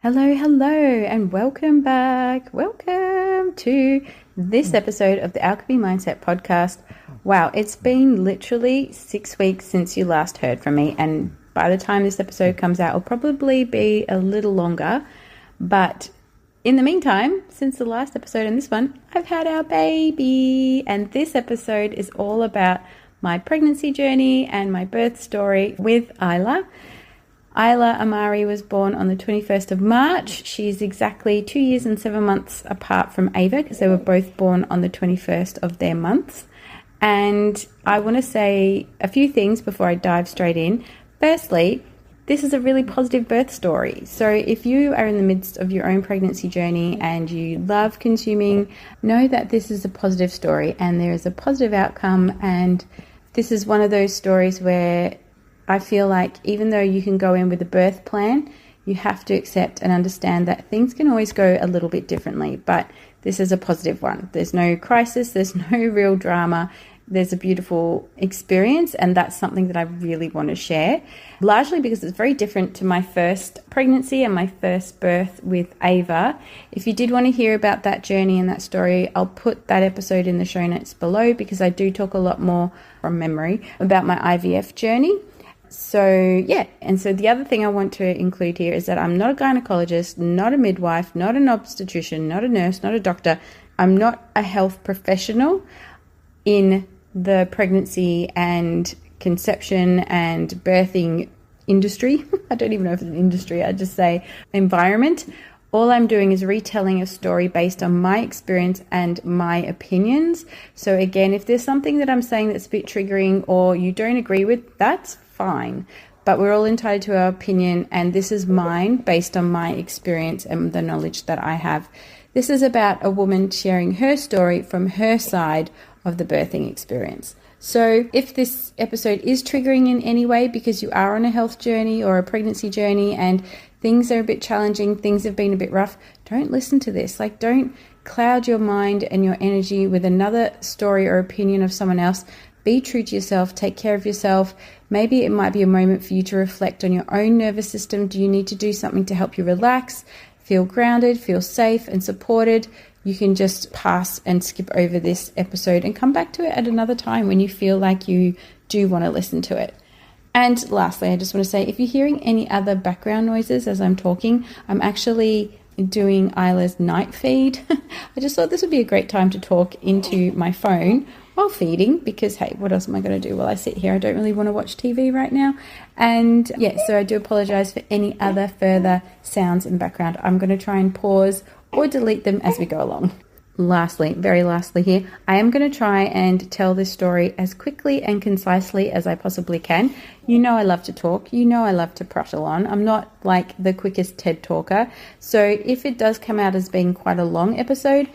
Hello, and welcome back. Welcome to this episode of the Alchemy Mindset podcast. Wow, it's been literally 6 weeks since you last heard from me, and by the time this episode comes out, it'll probably be a little longer. But in the meantime, since the last episode and this one, I've had our baby, and this episode is all about my pregnancy journey and my birth story with Isla. Isla Amari was born on the 21st of March. She's exactly 2 years and 7 months apart from Ava because they were both born on the 21st of their months. And I want to say a few things before I dive straight in. Firstly, this is a really positive birth story. So if you are in the midst of your own pregnancy journey and you love consuming, know that this is a positive story and there is a positive outcome. And this is one of those stories where I feel like even though you can go in with a birth plan, you have to accept and understand that things can always go a little bit differently. But this is a positive one. There's no crisis. There's no real drama. There's a beautiful experience, and that's something that I really want to share, largely because it's very different to my first pregnancy and my first birth with Ava. If you did want to hear about that journey and that story, I'll put that episode in the show notes below because I do talk a lot more from memory about my IVF journey. So the other thing I want to include here is that I'm not a gynecologist, not a midwife, not an obstetrician, not a nurse, not a doctor. I'm not a health professional in the pregnancy and conception and birthing industry. I don't even know if it's an industry, I just say environment. All I'm doing is retelling a story based on my experience and my opinions. So again, if there's something that I'm saying that's a bit triggering or you don't agree with, that's fine. But we're all entitled to our opinion, and this is mine based on my experience and the knowledge that I have. This is about a woman sharing her story from her side of the birthing experience. So if this episode is triggering in any way because you are on a health journey or a pregnancy journey and things are a bit challenging, things have been a bit rough, don't listen to this. Don't cloud your mind and your energy with another story or opinion of someone else. Be true to yourself, take care of yourself. Maybe it might be a moment for you to reflect on your own nervous system. Do you need to do something to help you relax, feel grounded, feel safe and supported? You can just pass and skip over this episode and come back to it at another time when you feel like you do want to listen to it. And lastly, I just want to say, if you're hearing any other background noises as I'm talking, I'm actually doing Isla's night feed. I just thought this would be a great time to talk into my phone while feeding because, hey, what else am I going to do while I sit here? I don't really want to watch TV right now. And so I do apologize for any other further sounds in the background. I'm going to try and pause or delete them as we go along. Very lastly here, I am going to try and tell this story as quickly and concisely as I possibly can. You know I love to talk. You know I love to prattle on. I'm not like the quickest TED talker. So if it does come out as being quite a long episode,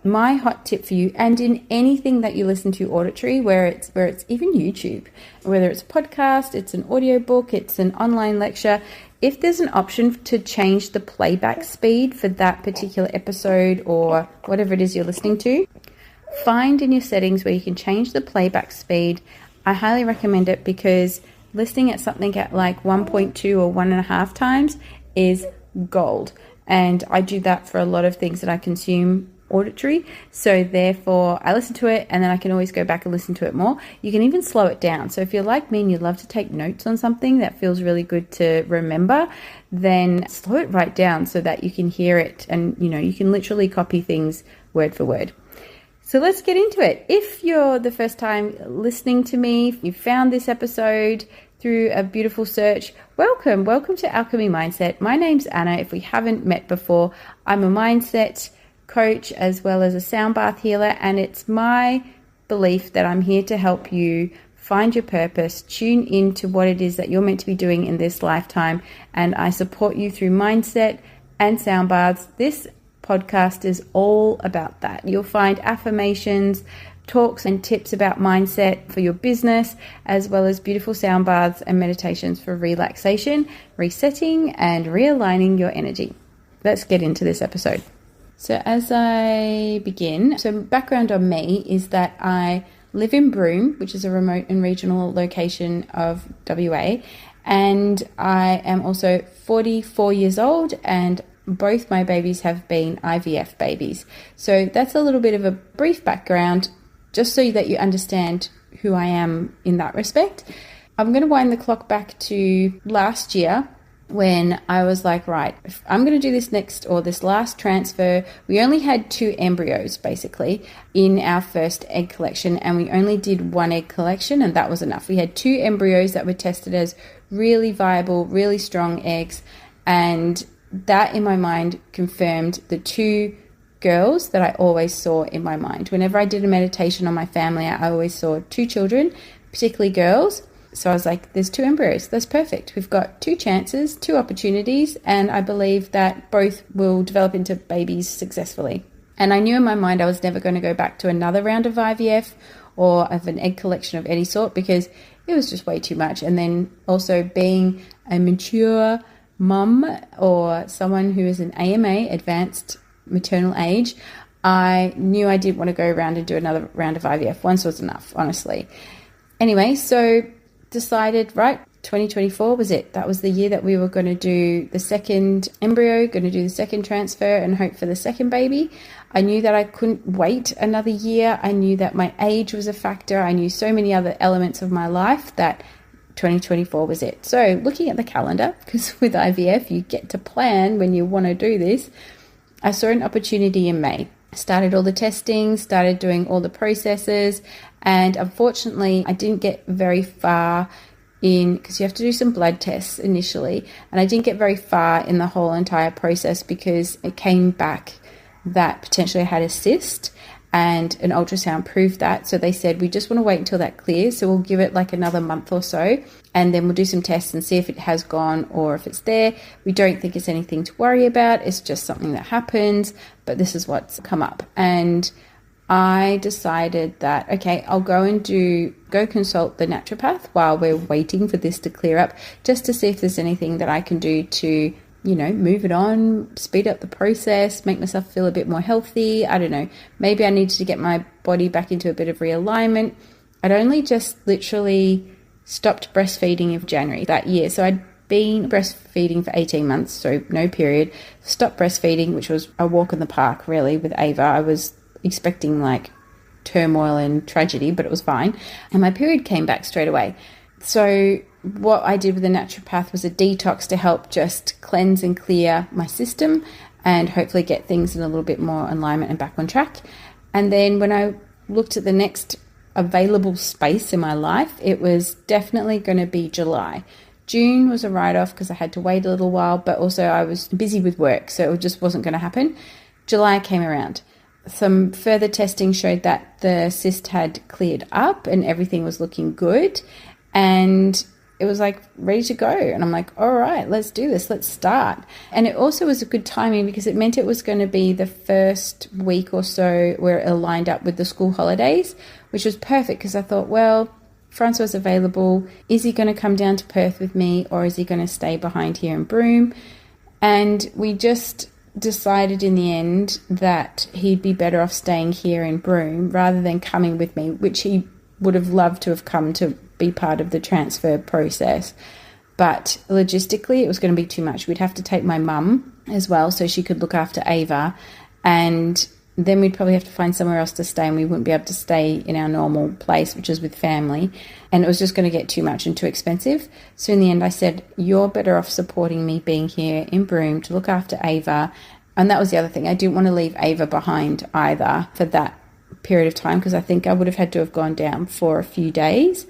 my hot tip for you, and in anything that you listen to auditory, where it's even YouTube, whether it's a podcast, it's an audiobook, it's an online lecture, if there's an option to change the playback speed for that particular episode or whatever it is you're listening to, find in your settings where you can change the playback speed. I highly recommend it because listening at something at like 1.2 or 1.5 times is gold. And I do that for a lot of things that I consume auditory, so therefore I listen to it and then I can always go back and listen to it more. You can even slow it down. So if you're like me and you love to take notes on something that feels really good to remember, then slow it right down so that you can hear it and you can literally copy things word for word. So let's get into it. If you're the first time listening to me, if you found this episode through a beautiful search, welcome to Alchemy Mindset. My name's Anna. If we haven't met before, I'm a mindset coach as well as a sound bath healer, and it's my belief that I'm here to help you find your purpose, tune into what it is that you're meant to be doing in this lifetime, and I support you through mindset and sound baths. This podcast is all about that. You'll find affirmations, talks and tips about mindset for your business, as well as beautiful sound baths and meditations for relaxation, resetting and realigning your energy. Let's get into this episode. So as I begin, background on me is that I live in Broome, which is a remote and regional location of WA, and I am also 44 years old, and both my babies have been IVF babies. So that's a little bit of a brief background, just so that you understand who I am in that respect. I'm going to wind the clock back to last year when I was like, right, if I'm going to do this last transfer. We only had 2 embryos basically in our first egg collection, and we only did 1 egg collection, and that was enough. We had 2 embryos that were tested as really viable, really strong eggs, and that in my mind confirmed the 2 girls that I always saw in my mind. Whenever I did a meditation on my family, I always saw 2 children, particularly girls. So I was like, there's 2 embryos. That's perfect. We've got 2 chances, 2 opportunities, and I believe that both will develop into babies successfully. And I knew in my mind I was never going to go back to another round of IVF or of an egg collection of any sort, because it was just way too much. And then also being a mature mum or someone who is an AMA, advanced maternal age, I knew I didn't want to go around and do another round of IVF. Once was enough, honestly. Anyway, so decided, right, 2024 was it. That was the year that we were going to do the second embryo, going to do the second transfer and hope for the second baby. I knew that I couldn't wait another year. I knew that my age was a factor. I knew so many other elements of my life that 2024 was it. So looking at the calendar, because with IVF you get to plan when you want to do this, I saw an opportunity in May. Started all the testing, started doing all the processes, and unfortunately I didn't get very far in, because you have to do some blood tests initially, and I didn't get very far in the whole entire process because it came back that potentially I had a cyst, and an ultrasound proved that. So they said, we just want to wait until that clears, so we'll give it like another month or so, and then we'll do some tests and see if it has gone or if it's there. We don't think it's anything to worry about. It's just something that happens, but this is what's come up. And I decided that, okay, I'll go consult the naturopath while we're waiting for this to clear up, just to see if there's anything that I can do to, move it on, speed up the process, make myself feel a bit more healthy. I don't know. Maybe I needed to get my body back into a bit of realignment. I'd only just literally stopped breastfeeding in January that year. So I'd been breastfeeding for 18 months, so no period. Stopped breastfeeding, which was a walk in the park, really, with Ava. I was expecting like turmoil and tragedy, but it was fine. And my period came back straight away. So what I did with the naturopath was a detox to help just cleanse and clear my system and hopefully get things in a little bit more alignment and back on track. And then when I looked at the next available space in my life, it was definitely going to be July. June was a write-off because I had to wait a little while, but also I was busy with work, so it just wasn't going to happen. July came around. Some further testing showed that the cyst had cleared up and everything was looking good, and it was like ready to go. And I'm like, all right, let's do this. Let's start. And it also was a good timing because it meant it was going to be the first week or so where it aligned up with the school holidays, which was perfect because I thought, well, Francois is available. Is he going to come down to Perth with me, or is he going to stay behind here in Broome? And we just decided in the end that he'd be better off staying here in Broome rather than coming with me, which he would have loved to have come to be part of the transfer process. But logistically, it was going to be too much. We'd have to take my mum as well so she could look after Ava, and then we'd probably have to find somewhere else to stay, and we wouldn't be able to stay in our normal place, which is with family, and it was just going to get too much and too expensive. So in the end I said, you're better off supporting me being here in Broome to look after Ava. And that was the other thing. I didn't want to leave Ava behind either for that period of time, because I think I would have had to have gone down for a few days,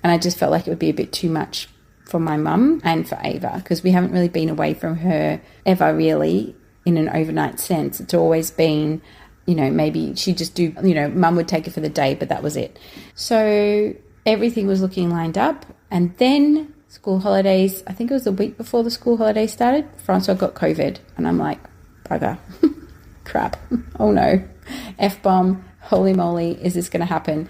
and I just felt like it would be a bit too much for my mum and for Ava, because we haven't really been away from her ever really in an overnight sense. It's always been, maybe she'd just do, mum would take her for the day, but that was it. So everything was looking lined up, and then school holidays, I think it was the week before the school holidays started, Francois got COVID, and I'm like, bugger, crap, oh no, F-bomb, holy moly, is this going to happen?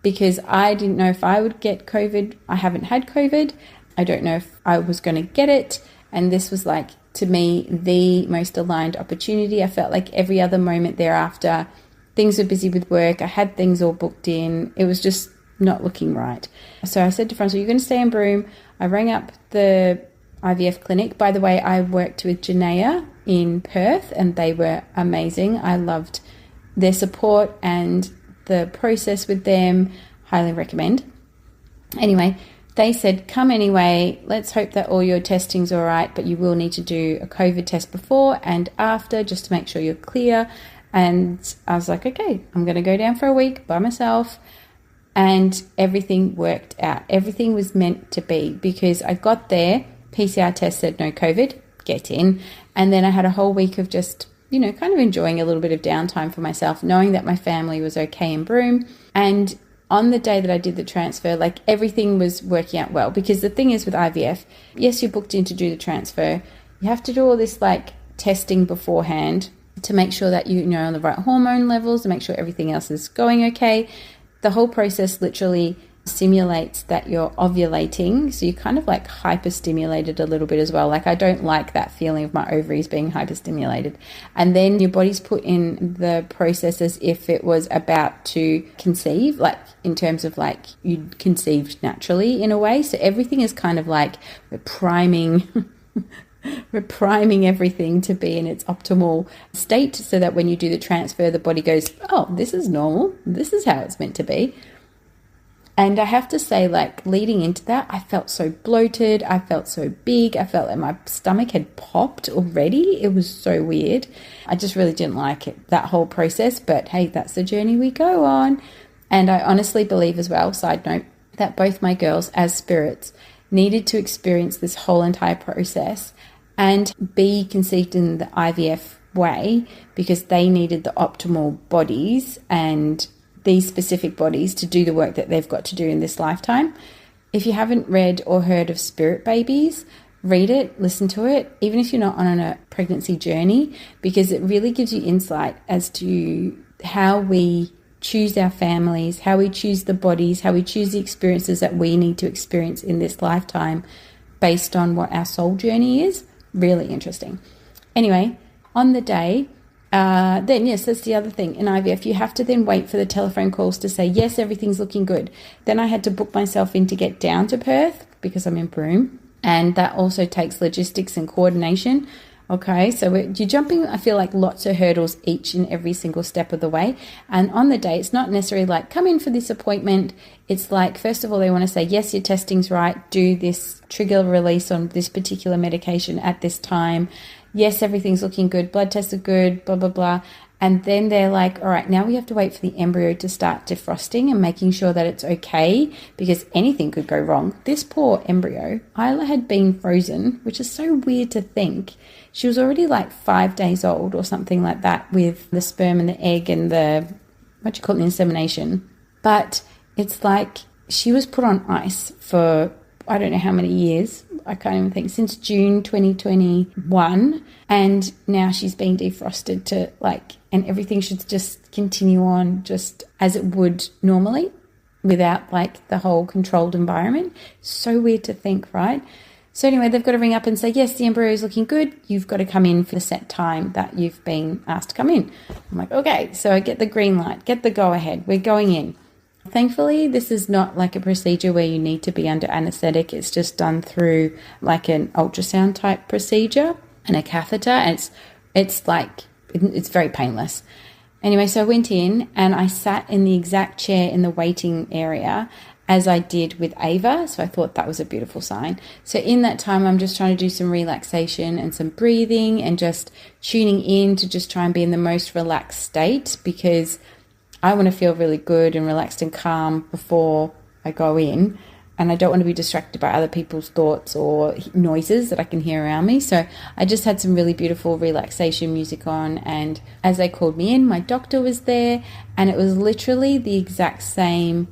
Because I didn't know if I would get COVID. I haven't had COVID. I don't know if I was going to get it. And this was like, to me, the most aligned opportunity. I felt like every other moment thereafter, things were busy with work. I had things all booked in. It was just not looking right. So I said to Francois, you're going to stay in Broome. I rang up the IVF clinic. By the way, I worked with Janaea in Perth, and they were amazing. I loved their support and the process with them. Highly recommend. Anyway, they said, come anyway, let's hope that all your testing's all right, but you will need to do a COVID test before and after just to make sure you're clear. And I was like, okay, I'm going to go down for a week by myself. And everything worked out. Everything was meant to be, because I got there, PCR test said no COVID, get in. And then I had a whole week of just, you know, kind of enjoying a little bit of downtime for myself, knowing that my family was okay in Broome. And on the day that I did the transfer, like everything was working out well, because the thing is with IVF, yes, you're booked in to do the transfer. You have to do all this like testing beforehand to make sure that you know on the right hormone levels, to make sure everything else is going okay. The whole process literally simulates that you're ovulating. So you're kind of like hyperstimulated a little bit as well. Like I don't like that feeling of my ovaries being hyperstimulated. And then your body's put in the process as if it was about to conceive, like in terms of like you conceived naturally in a way. So everything is kind of like we're priming everything to be in its optimal state, so that when you do the transfer, the body goes, oh, this is normal. This is how it's meant to be. And I have to say, like leading into that, I felt so bloated. I felt so big. I felt like my stomach had popped already. It was so weird. I just really didn't like it, that whole process. But hey, that's the journey we go on. And I honestly believe as well, side note, that both my girls as spirits needed to experience this whole entire process and be conceived in the IVF way, because they needed the optimal bodies and these specific bodies to do the work that they've got to do in this lifetime. If you haven't read or heard of spirit babies, read it, listen to it, even if you're not on a pregnancy journey, because it really gives you insight as to how we choose our families, how we choose the bodies, how we choose the experiences that we need to experience in this lifetime based on what our soul journey is. Really interesting. Anyway, on the day, then yes, that's the other thing. In IVF, you have to then wait for the telephone calls to say, yes, everything's looking good. Then I had to book myself in to get down to Perth because I'm in Broome. And that also takes logistics and coordination. Okay, so you're jumping, I feel like, lots of hurdles each and every single step of the way. And on the day, it's not necessarily like, come in for this appointment. It's like, first of all, they want to say, yes, your testing's right. Do this trigger release on this particular medication at this time. Yes, everything's looking good. Blood tests are good, blah, blah, blah. And then they're like, all right, now we have to wait for the embryo to start defrosting and making sure that it's okay, because anything could go wrong. This poor embryo, Isla had been frozen, which is so weird to think. She was already like 5 days old or something like that, with the sperm and the egg and the, the insemination. But it's like she was put on ice for I don't know how many years. I can't even think. Since June 2021. And now she's being defrosted to and everything should just continue on just as it would normally without the whole controlled environment. So weird to think, right? So anyway, they've got to ring up and say, yes, the embryo is looking good. You've got to come in for the set time that you've been asked to come in. I'm like, okay. So I get the green light, get the go ahead. We're going in. Thankfully, this is not like a procedure where you need to be under anesthetic. It's just done through an ultrasound type procedure and a catheter. And it's very painless. Anyway, so I went in and I sat in the exact chair in the waiting area as I did with Ava. So I thought that was a beautiful sign. So in that time, I'm just trying to do some relaxation and some breathing and just tuning in to just try and be in the most relaxed state, because I want to feel really good and relaxed and calm before I go in. And I don't want to be distracted by other people's thoughts or noises that I can hear around me. So I just had some really beautiful relaxation music on. And as they called me in, my doctor was there. And it was literally the exact same,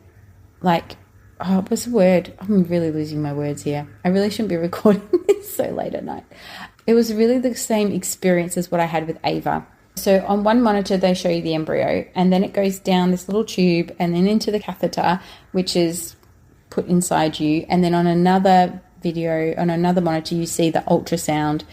what's the word? I'm really losing my words here. I really shouldn't be recording this so late at night. It was really the same experience as what I had with Ava. So on one monitor, they show you the embryo, and then it goes down this little tube and then into the catheter, which is put inside you. And then on another video, on another monitor, you see the ultrasound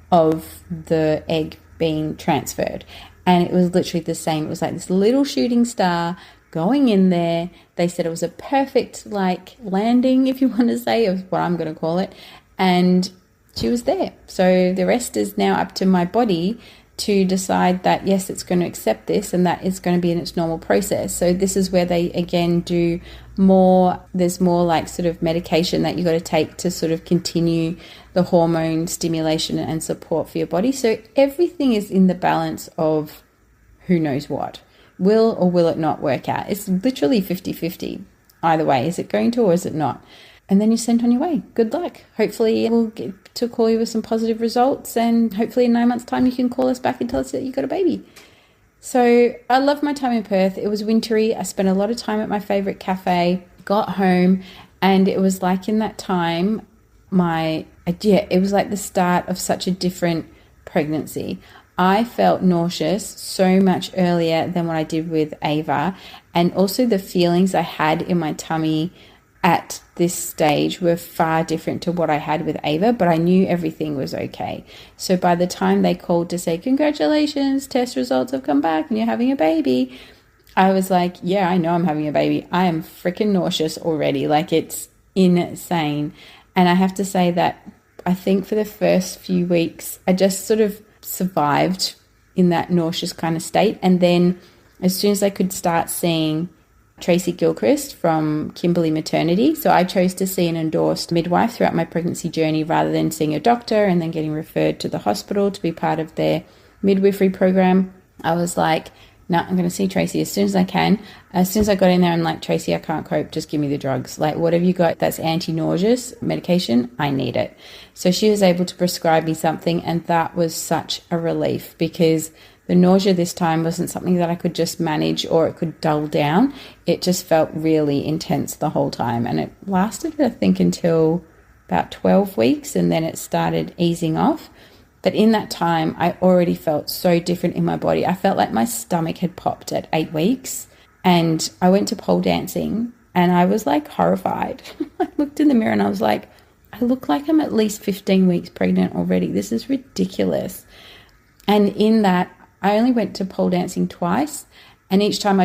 of the egg being transferred. And it was literally the same. It was like this little shooting star going in there. They said it was a perfect landing, if you want to say, of what I'm going to call it. And she was there. So the rest is now up to my body to decide that, yes, it's going to accept this and that it's going to be in its normal process. So this is where they, again, do more, there's more like sort of medication that you got to take to sort of continue the hormone stimulation and support for your body. So everything is in the balance of who knows what. Will or will it not work out? It's literally 50-50. Either way, is it going to or is it not? And then you're sent on your way. Good luck. Hopefully we'll get to call you with some positive results, and hopefully in 9 months' time you can call us back and tell us that you got a baby. So I loved my time in Perth. It was wintry. I spent a lot of time at my favourite cafe, got home, and it was like in that time, it was like the start of such a different pregnancy. I felt nauseous so much earlier than what I did with Ava, and also the feelings I had in my tummy at this stage were far different to what I had with Ava, but I knew everything was okay. So by the time they called to say, congratulations, test results have come back and you're having a baby, I was like, yeah, I know I'm having a baby. I am freaking nauseous already. Like, it's insane. And I have to say that I think for the first few weeks, I just sort of survived in that nauseous kind of state. And then as soon as I could start seeing Tracy Gilchrist from Kimberley Maternity. So I chose to see an endorsed midwife throughout my pregnancy journey rather than seeing a doctor and then getting referred to the hospital to be part of their midwifery program. I was like, no, I'm going to see Tracy as soon as I can. As soon as I got in there, I'm like, Tracy, I can't cope. Just give me the drugs. Like, what have you got that's anti-nauseous medication? I need it. So she was able to prescribe me something, and that was such a relief because the nausea this time wasn't something that I could just manage or it could dull down. It just felt really intense the whole time. And it lasted, I think, until about 12 weeks, and then it started easing off. But in that time, I already felt so different in my body. I felt like my stomach had popped at 8 weeks. And I went to pole dancing and I was like horrified. I looked in the mirror and I was like, I look like I'm at least 15 weeks pregnant already. This is ridiculous. And in that, I only went to pole dancing twice, and each time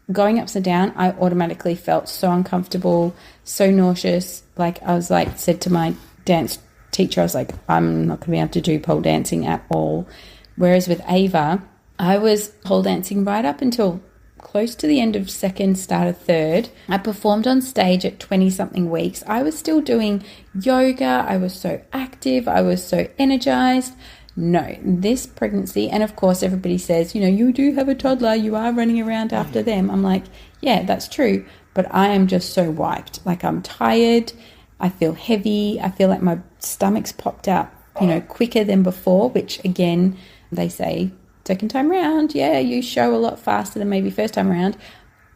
going upside down, I automatically felt so uncomfortable, so nauseous. Like, I was like, said to my dance teacher, I was like, I'm not going to be able to do pole dancing at all. Whereas with Ava, I was pole dancing right up until close to the end of second, start of third. I performed on stage at 20-something weeks. I was still doing yoga. I was so active. I was so energized. No, this pregnancy, and of course everybody says, you do have a toddler, you are running around after them. I'm like, yeah, that's true, but I am just so wiped. Like, I'm tired, I feel heavy, I feel like my stomach's popped out, quicker than before, which again, they say second time round, yeah, you show a lot faster than maybe first time around.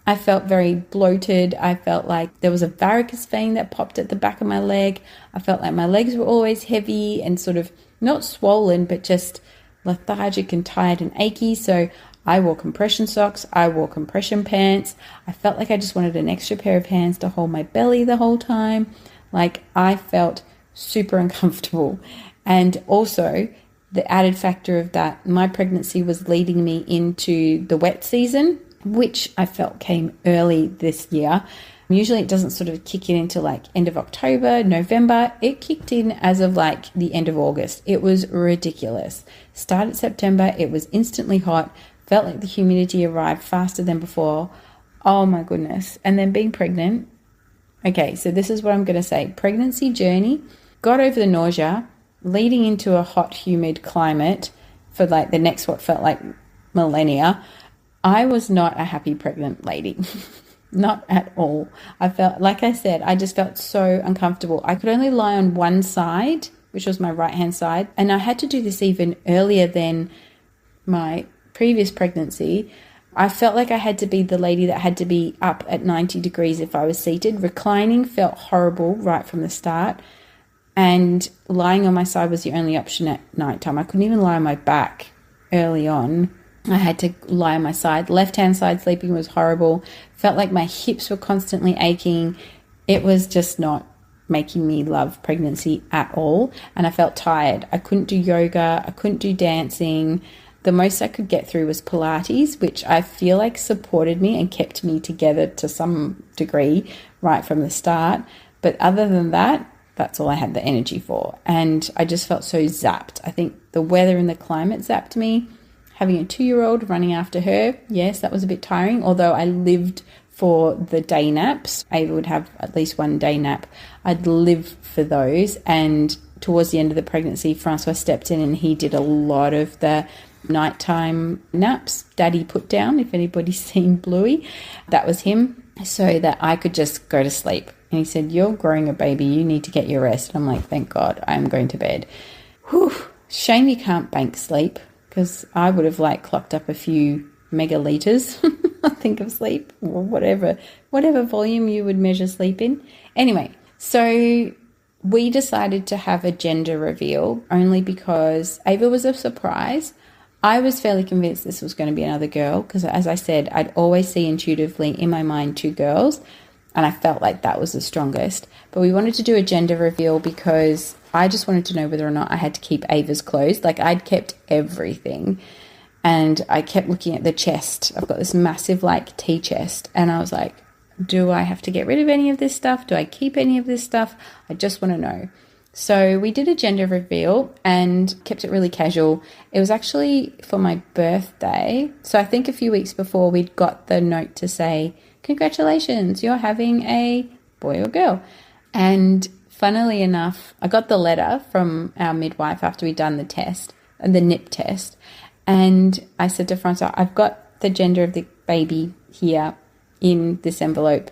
I felt very bloated. I felt like there was a varicose vein that popped at the back of my leg. I felt like my legs were always heavy and sort of not swollen, but just lethargic and tired and achy. So I wore compression socks. I wore compression pants. I felt like I just wanted an extra pair of hands to hold my belly the whole time. Like, I felt super uncomfortable. And also the added factor of that, my pregnancy was leading me into the wet season, which I felt came early this year. Usually it doesn't sort of kick in until like end of October, November. It kicked in as of like the end of August. It was ridiculous. Started September, it was instantly hot. Felt like the humidity arrived faster than before. Oh my goodness. And then being pregnant. Okay, so this is what I'm going to say. Pregnancy journey, got over the nausea, leading into a hot, humid climate for like the next what felt like millennia. I was not a happy pregnant lady. Not at all. I felt, like I said, I just felt so uncomfortable. I could only lie on one side, which was my right-hand side. And I had to do this even earlier than my previous pregnancy. I felt like I had to be the lady that had to be up at 90 degrees if I was seated. Reclining felt horrible right from the start. And lying on my side was the only option at nighttime. I couldn't even lie on my back early on. I had to lie on my side. Left-hand side sleeping was horrible. Felt like my hips were constantly aching. It was just not making me love pregnancy at all. And I felt tired. I couldn't do yoga. I couldn't do dancing. The most I could get through was Pilates, which I feel like supported me and kept me together to some degree right from the start. But other than that, That's all I had the energy for. And I just felt so zapped. I think the weather and the climate zapped me. Having a 2-year-old running after her, yes, that was a bit tiring. Although I lived for the day naps. Ava would have at least one day nap. I'd live for those. And towards the end of the pregnancy, Francois stepped in and he did a lot of the nighttime naps. Daddy put down, if anybody's seen Bluey, that was him, so that I could just go to sleep. And he said, "You're growing a baby, you need to get your rest." And I'm like, thank God, I'm going to bed. Whew. Shame you can't bank sleep, because I would have clocked up a few megaliters, I think, of sleep, or whatever volume you would measure sleep in. Anyway, so we decided to have a gender reveal only because Ava was a surprise. I was fairly convinced this was going to be another girl because, as I said, I'd always see intuitively in my mind 2 girls, and I felt like that was the strongest. But we wanted to do a gender reveal because I just wanted to know whether or not I had to keep Ava's clothes. I'd kept everything, and I kept looking at the chest. I've got this massive tea chest, and I was like, do I have to get rid of any of this stuff? Do I keep any of this stuff? I just want to know. So we did a gender reveal and kept it really casual. It was actually for my birthday. So I think a few weeks before we'd got the note to say, congratulations, you're having a boy or girl. And funnily enough, I got the letter from our midwife after we'd done the test, the NIP test. And I said to Francois, I've got the gender of the baby here in this envelope.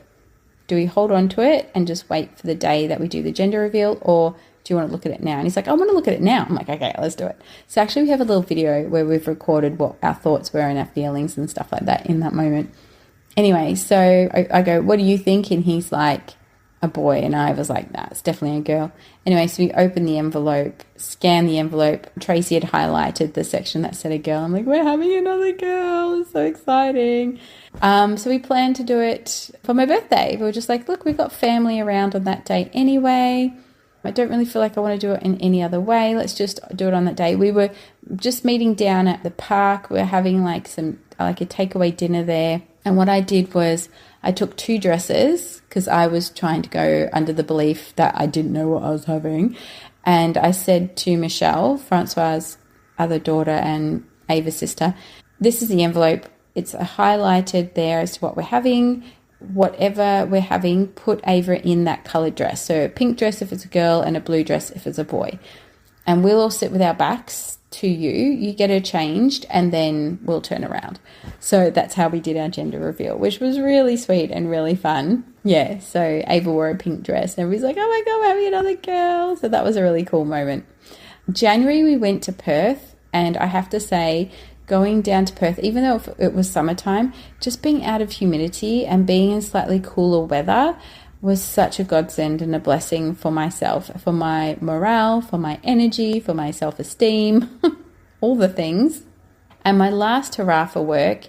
Do we hold on to it and just wait for the day that we do the gender reveal, or do you want to look at it now? And he's like, I want to look at it now. I'm like, okay, let's do it. So actually we have a little video where we've recorded what our thoughts were and our feelings and stuff like that in that moment. Anyway, so I go, what do you think? And he's like, a boy. And I was like, nah, it's definitely a girl. Anyway, so we opened the envelope, scanned the envelope. Tracy had highlighted the section that said a girl. I'm like, we're having another girl. It's so exciting. So we planned to do it for my birthday. We were just like, look, we've got family around on that day anyway. I don't really feel like I want to do it in any other way. Let's just do it on that day. We were just meeting down at the park. We were having a takeaway dinner there. And what I did was I took 2 dresses because I was trying to go under the belief that I didn't know what I was having. And I said to Michelle, Francois' other daughter and Ava's sister, this is the envelope. It's highlighted there as to what we're having. Whatever we're having, put Ava in that coloured dress. So a pink dress if it's a girl and a blue dress if it's a boy. And we'll all sit with our backs to you. You get her changed and then we'll turn around. So that's how we did our gender reveal, which was really sweet and really fun. Yeah, so Ava wore a pink dress and everybody's like, oh my God, we're having another girl. So that was a really cool moment. January we went to Perth, and I have to say, going down to Perth, even though it was summertime, just being out of humidity and being in slightly cooler weather was such a godsend and a blessing for myself, for my morale, for my energy, for my self-esteem, all the things. And my last hurrah for work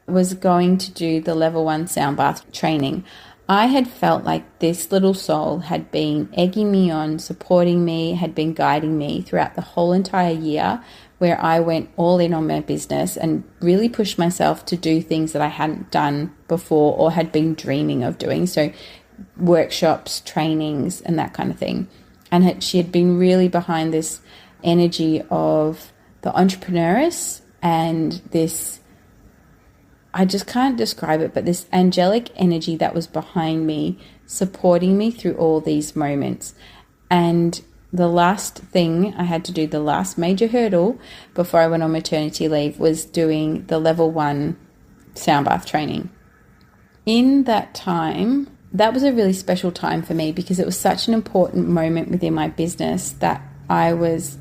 was going to do the level 1 sound bath training. I had felt like this little soul had been egging me on, supporting me, had been guiding me throughout the whole entire year, where I went all in on my business and really pushed myself to do things that I hadn't done before or had been dreaming of doing. So workshops, trainings, and that kind of thing. And she had been really behind this energy of the entrepreneuress and this, I just can't describe it, but this angelic energy that was behind me, supporting me through all these moments. And the last thing I had to do, the last major hurdle before I went on maternity leave, was doing the level 1 sound bath training. In that time, that was a really special time for me because it was such an important moment within my business that I was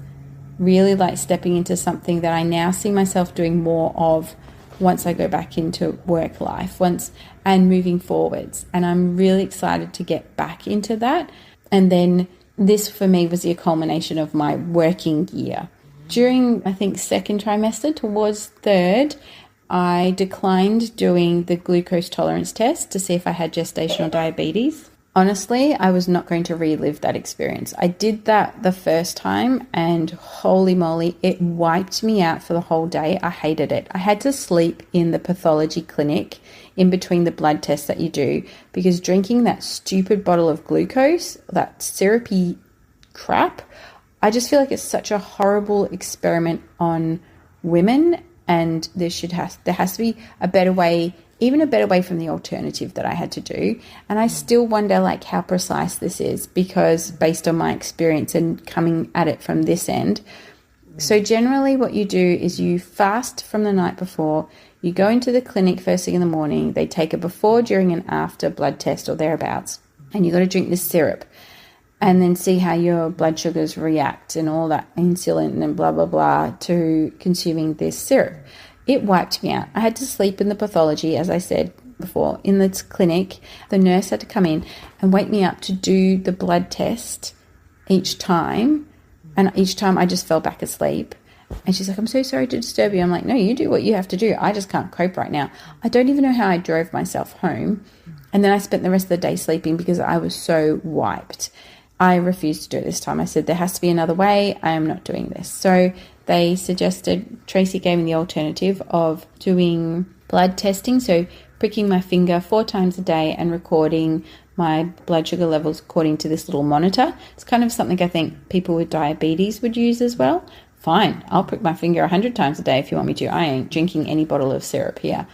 really stepping into something that I now see myself doing more of once I go back into work life and moving forwards. And I'm really excited to get back into that. And then this for me was the culmination of my working year. During, I think, second trimester towards third, I declined doing the glucose tolerance test to see if I had gestational diabetes. Honestly, I was not going to relive that experience. I did that the first time and holy moly, it wiped me out for the whole day. I hated it. I had to sleep in the pathology clinic in between the blood tests that you do because drinking that stupid bottle of glucose, that syrupy crap, I just feel like it's such a horrible experiment on women, and there has to be a better way, even a better way from the alternative that I had to do. And I still wonder like how precise this is, because based on my experience and coming at it from this end. So generally what you do is you fast from the night before, you go into the clinic first thing in the morning, they take a before, during and after blood test or thereabouts, and you got to drink this syrup and then see how your blood sugars react and all that insulin and blah, blah, blah to consuming this syrup. It wiped me out. I had to sleep in the pathology, as I said before, in this clinic. The nurse had to come in and wake me up to do the blood test each time. And each time I just fell back asleep. And she's like, I'm so sorry to disturb you. I'm like, no, you do what you have to do. I just can't cope right now. I don't even know how I drove myself home. And then I spent the rest of the day sleeping because I was so wiped. I refused to do it this time. I said, there has to be another way. I am not doing this. So they suggested, Tracy gave me the alternative of doing blood testing. So pricking my finger 4 times a day and recording my blood sugar levels according to this little monitor. It's kind of something I think people with diabetes would use as well. Fine, I'll prick my finger 100 times a day if you want me to. I ain't drinking any bottle of syrup here.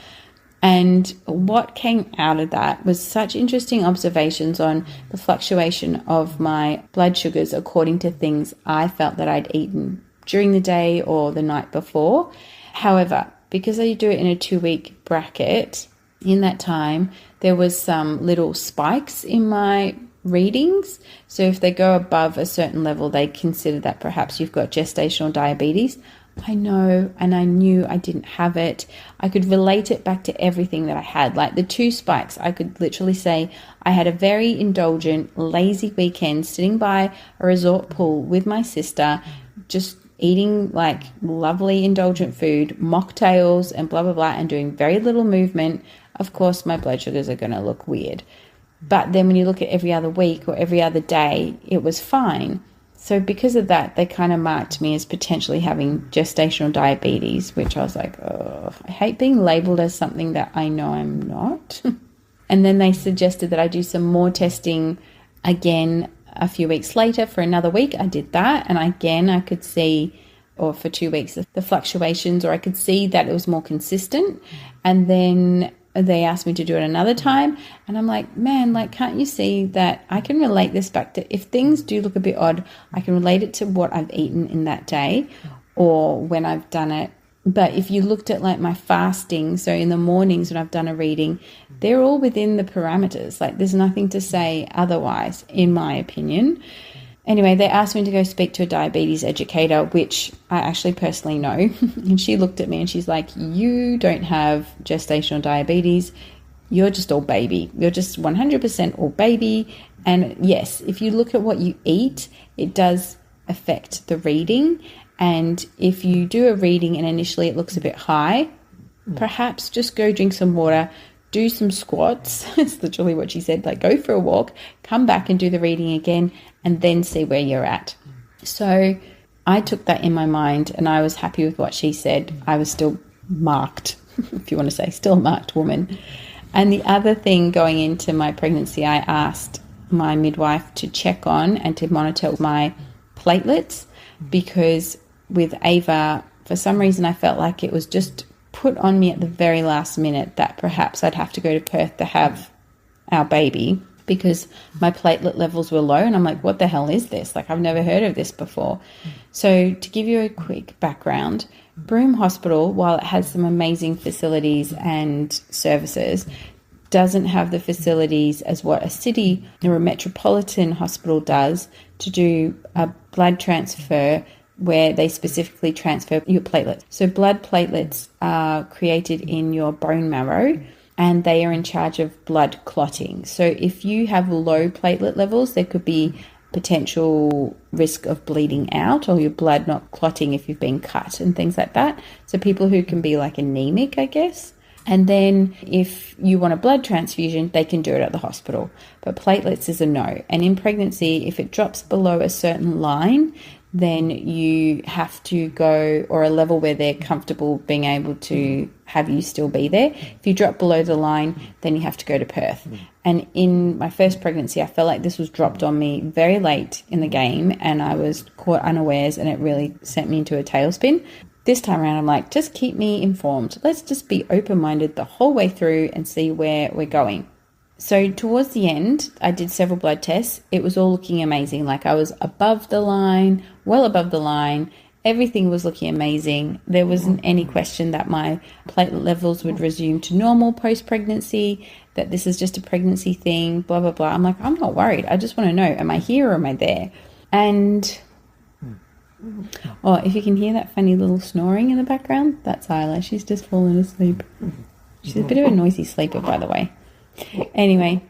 And what came out of that was such interesting observations on the fluctuation of my blood sugars according to things I felt that I'd eaten during the day or the night before. However, because I do it in a 2-week bracket, in that time, there was some little spikes in my readings. So if they go above a certain level, they consider that perhaps you've got gestational diabetes. I know, and I knew I didn't have it. I could relate it back to everything that I had. Like the 2 spikes, I could literally say I had a very indulgent, lazy weekend sitting by a resort pool with my sister, just eating like lovely, indulgent food, mocktails and blah, blah, blah, and doing very little movement. Of course, my blood sugars are going to look weird. But then when you look at every other week or every other day, it was fine. So because of that, they kind of marked me as potentially having gestational diabetes, which I was like, oh, I hate being labeled as something that I know I'm not. And then they suggested that I do some more testing again a few weeks later for another week. I did that. And again, I could see, or for 2 weeks, the fluctuations, or I could see that it was more consistent. And then they asked me to do it another time. And I'm like, man, like, can't you see that I can relate this back to, if things do look a bit odd, I can relate it to what I've eaten in that day or when I've done it. But if you looked at like my fasting, so in the mornings when I've done a reading, they're all within the parameters. Like there's nothing to say otherwise, in my opinion. Anyway, they asked me to go speak to a diabetes educator, which I actually personally know. And she looked at me and she's like, you don't have gestational diabetes. You're just all baby. You're just 100% all baby. And yes, if you look at what you eat, it does affect the reading. And if you do a reading and initially it looks a bit high, perhaps just go drink some water, do some squats. It's literally what she said, like go for a walk, come back and do the reading again, and then see where you're at. So I took that in my mind and I was happy with what she said. I was still marked, if you want to say, still a marked woman. And the other thing going into my pregnancy, I asked my midwife to check on and to monitor my platelets, because with Ava, for some reason I felt like it was just put on me at the very last minute that perhaps I'd have to go to Perth to have our baby, because my platelet levels were low. And I'm like, what the hell is this? Like, I've never heard of this before. So to give you a quick background, Broome Hospital, while it has some amazing facilities and services, doesn't have the facilities as what a city or a metropolitan hospital does to do a blood transfer where they specifically transfer your platelets. So blood platelets are created in your bone marrow and they are in charge of blood clotting. So if you have low platelet levels, there could be potential risk of bleeding out or your blood not clotting if you've been cut and things like that. So people who can be like anemic, I guess. And then if you want a blood transfusion, they can do it at the hospital. But platelets is a no. And in pregnancy, if it drops below a certain line, then you have to go, or a level where they're comfortable being able to have you still be there. If you drop below the line, then you have to go to Perth. And in my first pregnancy, I felt like this was dropped on me very late in the game, and I was caught unawares, and it really sent me into a tailspin. This time around, I'm like, just keep me informed. Let's just be open-minded the whole way through and see where we're going. So towards the end, I did several blood tests. It was all looking amazing. Like I was above the line, well above the line. Everything was looking amazing. There wasn't any question that my platelet levels would resume to normal post-pregnancy, that this is just a pregnancy thing, blah, blah, blah. I'm like, I'm not worried. I just want to know, am I here or am I there? And, oh, if you can hear that funny little snoring in the background, that's Isla. She's just fallen asleep. She's a bit of a noisy sleeper, by the way. Anyway,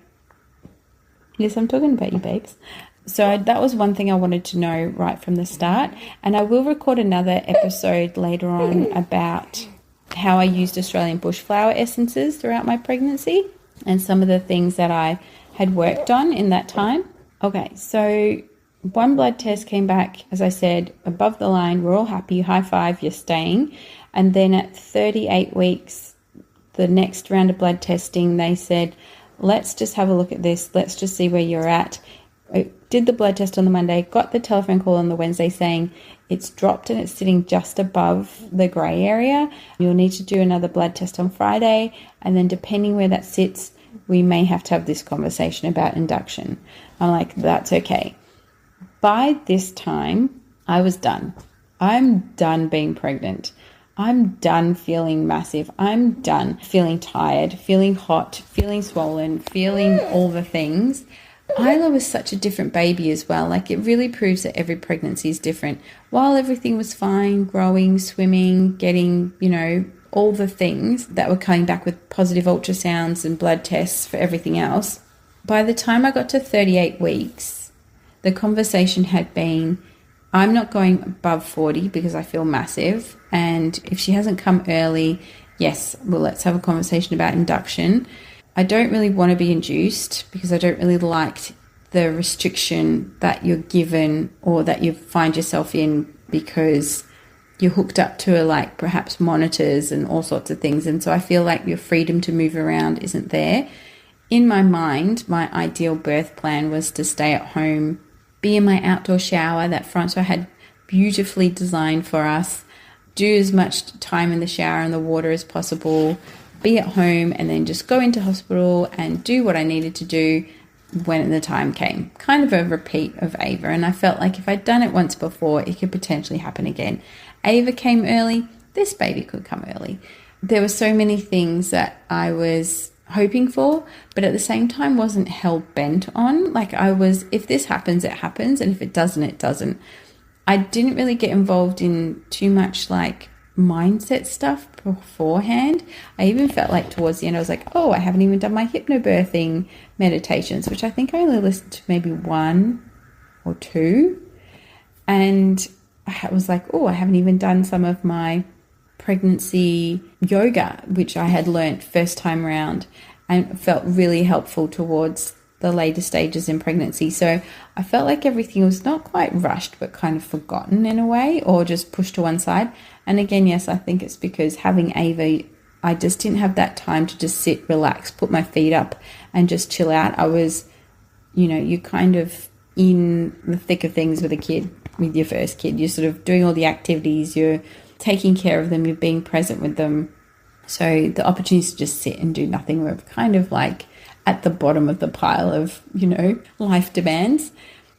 yes, I'm talking about you, babes. So that was one thing I wanted to know right from the start. And I will record another episode later on about how I used Australian bushflower essences throughout my pregnancy and some of the things that I had worked on in that time. Okay, so one blood test came back, as I said, above the line. We're all happy. High five, you're staying. And then at 38 weeks, the next round of blood testing, they said, let's just have a look at this. Let's just see where you're at. I did the blood test on the Monday, got the telephone call on the Wednesday saying it's dropped and it's sitting just above the grey area. You'll need to do another blood test on Friday. And then depending where that sits, we may have to have this conversation about induction. I'm like, that's okay. By this time, I was done. I'm done being pregnant. I'm done feeling massive. I'm done feeling tired, feeling hot, feeling swollen, feeling all the things. Isla was such a different baby as well. Like, it really proves that every pregnancy is different. While everything was fine, growing, swimming, getting, all the things that were coming back with positive ultrasounds and blood tests for everything else, by the time I got to 38 weeks, the conversation had been, I'm not going above 40 because I feel massive. And if she hasn't come early, yes, well, let's have a conversation about induction. I don't really want to be induced because I don't really like the restriction that you're given or that you find yourself in because you're hooked up to perhaps monitors and all sorts of things. And so I feel like your freedom to move around isn't there. In my mind, my ideal birth plan was to stay at home, be in my outdoor shower that Francois had beautifully designed for us, do as much time in the shower and the water as possible, be at home, and then just go into hospital and do what I needed to do when the time came. Kind of a repeat of Ava. And I felt like if I'd done it once before, it could potentially happen again. Ava came early. This baby could come early. There were so many things that I was hoping for, but at the same time wasn't hell-bent on. Like, I was, if this happens, it happens, and if it doesn't, it doesn't. I didn't really get involved in too much mindset stuff beforehand. I even felt like towards the end I was like, oh, I haven't even done my hypnobirthing meditations, which I think I only listened to maybe 1 or 2. And I was like, oh, I haven't even done some of my pregnancy yoga, which I had learnt first time around and felt really helpful towards the later stages in pregnancy. So I felt like everything was not quite rushed, but kind of forgotten in a way, or just pushed to one side. And again, yes, I think it's because having Ava, I just didn't have that time to just sit, relax, put my feet up and just chill out. I was, you're kind of in the thick of things with a kid, with your first kid. You're sort of doing all the activities, you're taking care of them, you're being present with them. So the opportunities to just sit and do nothing were kind of at the bottom of the pile of, life demands.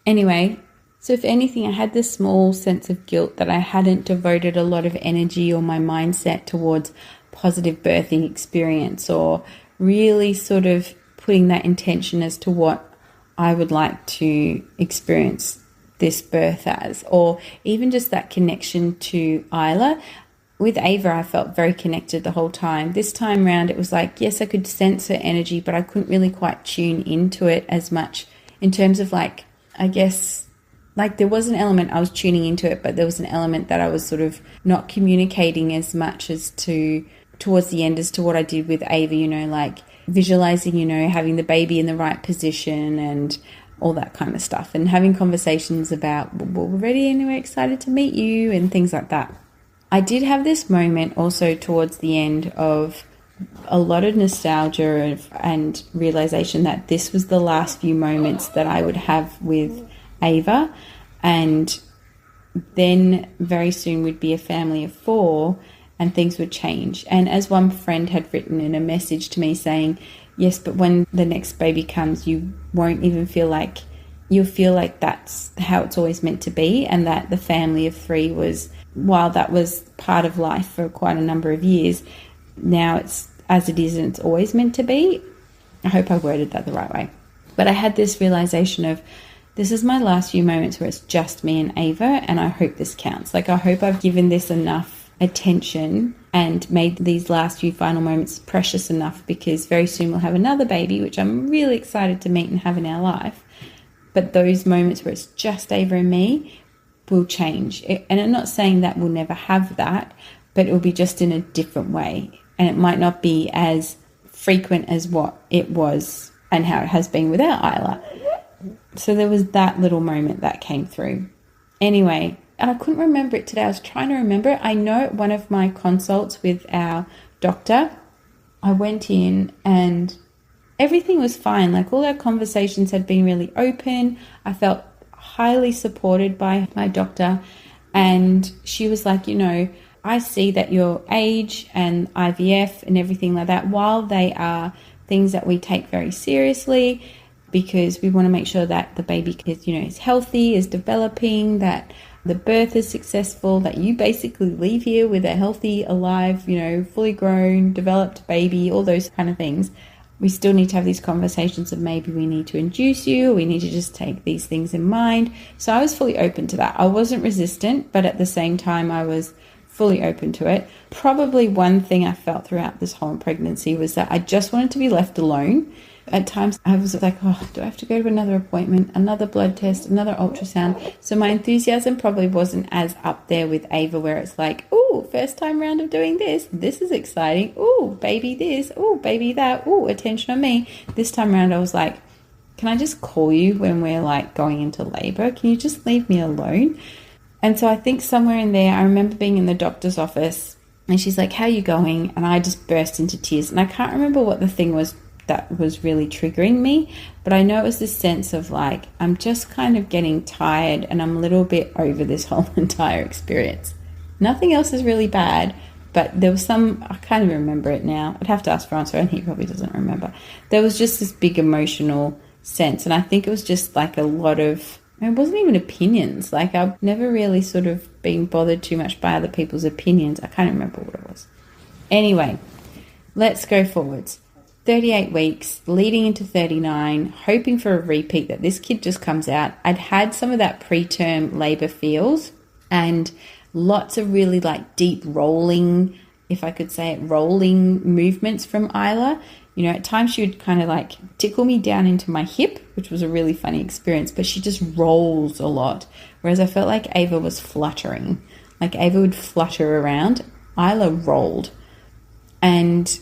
Anyway, so if anything, I had this small sense of guilt that I hadn't devoted a lot of energy or my mindset towards positive birthing experience, or really sort of putting that intention as to what I would like to experience this birth as, or even just that connection to Isla. With Ava, I felt very connected the whole time. This time around, it was like, yes, I could sense her energy, but I couldn't really quite tune into it as much in terms of there was an element I was tuning into it, but there was an element that I was sort of not communicating as much as to towards the end as to what I did with Ava, like visualizing, having the baby in the right position and all that kind of stuff, and having conversations about, well, we're ready and we're excited to meet you and things like that. I did have this moment also towards the end of a lot of nostalgia and realization that this was the last few moments that I would have with Ava, and then very soon we'd be a family of 4 and things would change. And as one friend had written in a message to me saying, yes, but when the next baby comes, you won't even feel like, you'll feel like that's how it's always meant to be, and that the family of 3 was, while that was part of life for quite a number of years, now it's as it is and it's always meant to be. I hope I worded that the right way. But I had this realization of, this is my last few moments where it's just me and Ava, and I hope this counts. Like, I hope I've given this enough attention and made these last few final moments precious enough, because very soon we'll have another baby, which I'm really excited to meet and have in our life. But those moments where it's just Ava and me will change. And I'm not saying that we'll never have that, but it will be just in a different way. And it might not be as frequent as what it was and how it has been without Isla. So there was that little moment that came through. Anyway, and I couldn't remember it today. I was trying to remember it. I know at one of my consults with our doctor, I went in and everything was fine. Like, all our conversations had been really open. I felt highly supported by my doctor. And she was like, I see that your age and IVF and everything like that, while they are things that we take very seriously, because we want to make sure that the baby is, is healthy, is developing, that the birth is successful, that you basically leave here with a healthy, alive, fully grown, developed baby, all those kind of things. We still need to have these conversations of maybe we need to induce you, we need to just take these things in mind. So I was fully open to that. I wasn't resistant, but at the same time I was fully open to it. Probably one thing I felt throughout this whole pregnancy was that I just wanted to be left alone. At times I was like, oh, do I have to go to another appointment, another blood test, another ultrasound? So my enthusiasm probably wasn't as up there with Ava, where it's like, oh, first time round of doing this. This is exciting. Oh, baby this. Oh, baby that. Oh, attention on me. This time around I was like, can I just call you when we're like going into labor? Can you just leave me alone? And so I think somewhere in there, I remember being in the doctor's office and she's like, how are you going? And I just burst into tears. And I can't remember what the thing was that was really triggering me, but I know it was this sense of like, I'm just kind of getting tired and I'm a little bit over this whole entire experience. Nothing else is really bad, but there was some, I can't even remember it now. I'd have to ask Francois and he probably doesn't remember. There was just this big emotional sense. And I think it was just like a lot of, it wasn't even opinions. Like, I've never really sort of been bothered too much by other people's opinions. I can't remember what it was. Anyway, let's go forwards. 38 weeks, leading into 39, hoping for a repeat, that this kid just comes out. I'd had some of that preterm labour feels and lots of really like deep rolling, if I could say it, rolling movements from Isla. At times she would kind of like tickle me down into my hip, which was a really funny experience, but she just rolls a lot. Whereas I felt like Ava was fluttering. Like Ava would flutter around. Isla rolled. And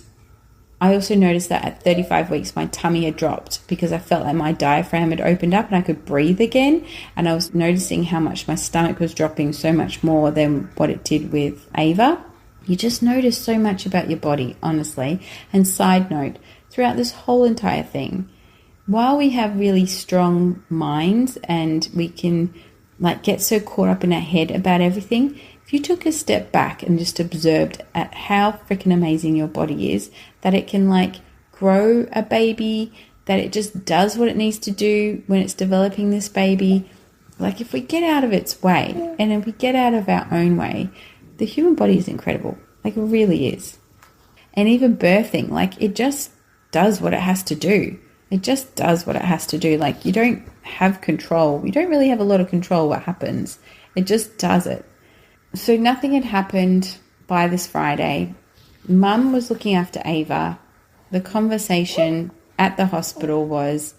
I also noticed that at 35 weeks, my tummy had dropped because I felt like my diaphragm had opened up and I could breathe again. And I was noticing how much my stomach was dropping so much more than what it did with Ava. You just notice so much about your body, honestly. And side note, throughout this whole entire thing, while we have really strong minds and we can like get so caught up in our head about everything, if you took a step back and just observed at how freaking amazing your body is, that it can like grow a baby, that it just does what it needs to do when it's developing this baby. Like, if we get out of its way and if we get out of our own way, the human body is incredible. Like, it really is. And even birthing, like, it just does what it has to do. It just does what it has to do. Like, you don't have control. You don't really have a lot of control what happens. It just does it. So nothing had happened by this Friday. Mum was looking after Ava. The conversation at the hospital was,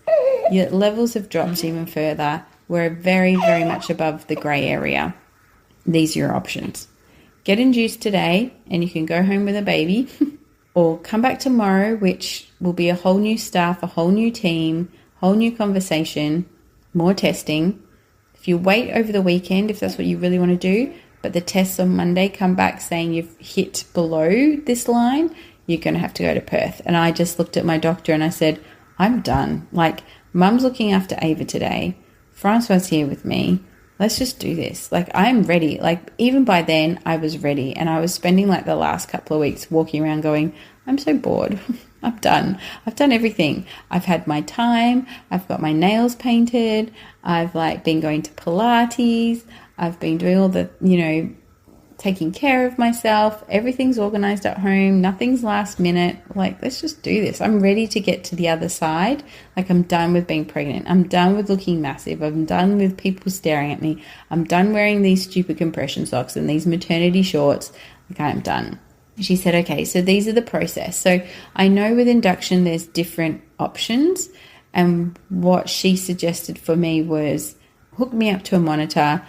your levels have dropped even further. We're very, very much above the grey area. These are your options. get induced today and you can go home with a baby, or come back tomorrow, which will be a whole new staff, a whole new team, whole new conversation, more testing. If you wait over the weekend, if that's what you really want to do, but the tests on Monday come back saying you've hit below this line, you're going to have to go to Perth. And I just looked at my doctor and I said, I'm done. Like, Mum's looking after Ava today. Francois here with me. Let's just do this. Like, I'm ready. Like, even by then, I was ready. And I was spending like the last couple of weeks walking around going, I'm so bored. I'm done. I've done everything. I've had my time. I've got my nails painted. I've like been going to Pilates. I've been doing all the, taking care of myself. Everything's organized at home. Nothing's last minute. Like, let's just do this. I'm ready to get to the other side. Like, I'm done with being pregnant. I'm done with looking massive. I'm done with people staring at me. I'm done wearing these stupid compression socks and these maternity shorts. Like, I'm done. She said, okay, so these are the process. So I know with induction, there's different options. And what she suggested for me was hook me up to a monitor,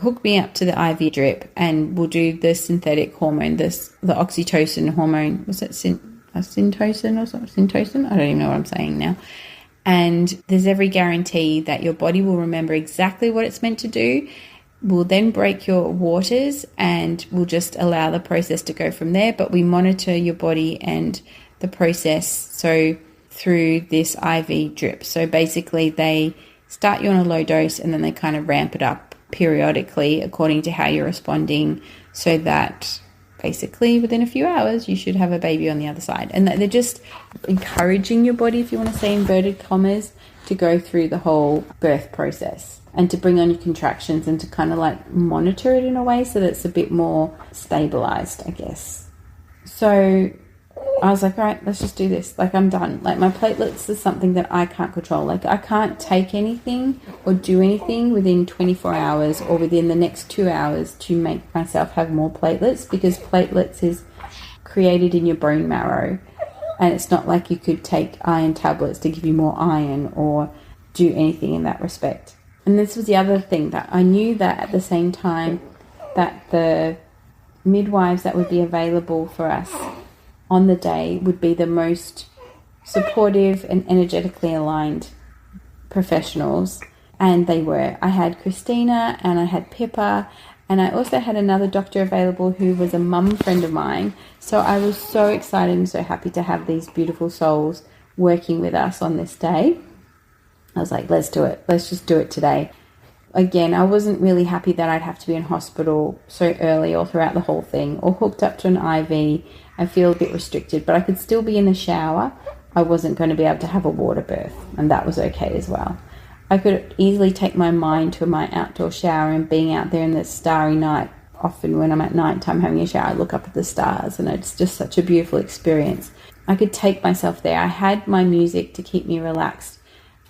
hook me up to the IV drip, and we'll do the synthetic hormone, the oxytocin hormone. Was it syntocin or something? Syntocin? I don't even know what I'm saying now. And there's every guarantee that your body will remember exactly what it's meant to do. We'll then break your waters and we'll just allow the process to go from there. But we monitor your body and the process so through this IV drip. So basically they start you on a low dose and then they kind of ramp it up periodically according to how you're responding, so that basically within a few hours you should have a baby on the other side. And they're just encouraging your body, if you want to say inverted commas, to go through the whole birth process and to bring on your contractions and to kind of like monitor it in a way so that it's a bit more stabilized, I guess. So I was like, all right, let's just do this. Like, I'm done. Like, my platelets is something that I can't control. Like, I can't take anything or do anything within 24 hours or within the next 2 hours to make myself have more platelets, because platelets is created in your bone marrow. And it's not like you could take iron tablets to give you more iron or do anything in that respect. And this was the other thing, that I knew that at the same time that the midwives that would be available for us on the day would be the most supportive and energetically aligned professionals. And they were. I had Christina and I had Pippa, and I also had another doctor available who was a mum friend of mine. So I was so excited and so happy to have these beautiful souls working with us on this day. I was like, let's do it. Let's just do it today. Again, I wasn't really happy that I'd have to be in hospital so early or throughout the whole thing, or hooked up to an IV. I feel a bit restricted, but I could still be in the shower. I wasn't going to be able to have a water birth, and that was okay as well. I could easily take my mind to my outdoor shower and being out there in the starry night. Often when I'm at night time having a shower, I look up at the stars, and it's just such a beautiful experience. I could take myself there. I had my music to keep me relaxed.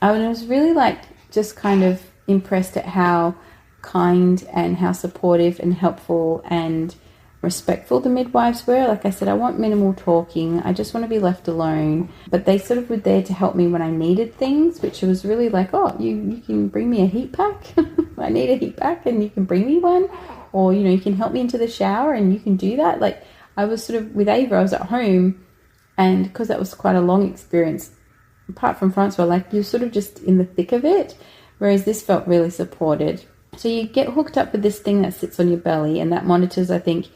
I was really just kind of impressed at how kind and how supportive and helpful and respectful the midwives were. Like I said, I want minimal talking. I just want to be left alone. But they sort of were there to help me when I needed things, which was really like, oh, you can bring me a heat pack. I need a heat pack and you can bring me one. Or, you can help me into the shower and you can do that. Like, I was sort of, with Ava, I was at home, and because that was quite a long experience, apart from Francois, like, you're sort of just in the thick of it, whereas this felt really supported. So you get hooked up with this thing that sits on your belly, and that monitors, I think,